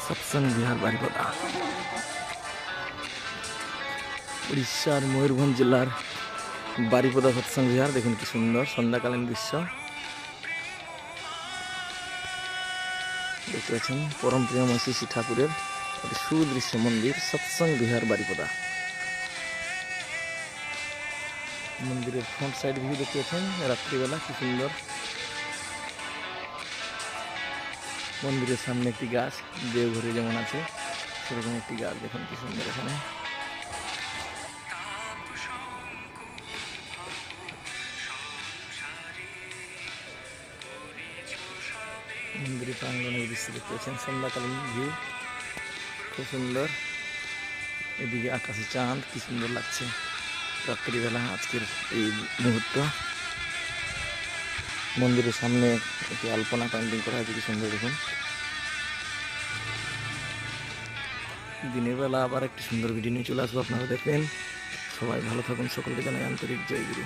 सत्संग विहार बारिपदा उड़ीसार मयूरभंज जिलार बारिपदा सत्संग विहार। देखुन कि सुंदर सन्ध्याकालीन दृश्य देखते पाচ্ছেন परम प्रिय श्री ठाकुरेर सुदृश्य मंदिर सत्संग विहार बारिपदा। मंदिर फ्रंट साइड भी देखते पाচ্ছেন रात्रि बेला कि सुंदर। मंदिर सामने एक गाछ देवघरे जेमन आछे सेरकम एक गाछ देखुन कि सुंदर। एखाने मंदिर प्रांगणेर दृश्य देखते पाচ্ছেন सन्ध्याकालीन ভিউ खूब सुंदर। एदिके आकाशे चाँद कि सुंदर लागছে रात्रि बेला आजकेर এই মুহূর্ত। मंदिर सामने एक अल्पना पेंटिंग करा है कि सुंदर देखुन। दिनेर बेला आबार एक सुंदर भिडियो निয়ে চলে আসবো, আপনারা দেখবেন। সবাই ভালো থাকুন, সকলকে জানাই আন্তরিক জয় গুরু।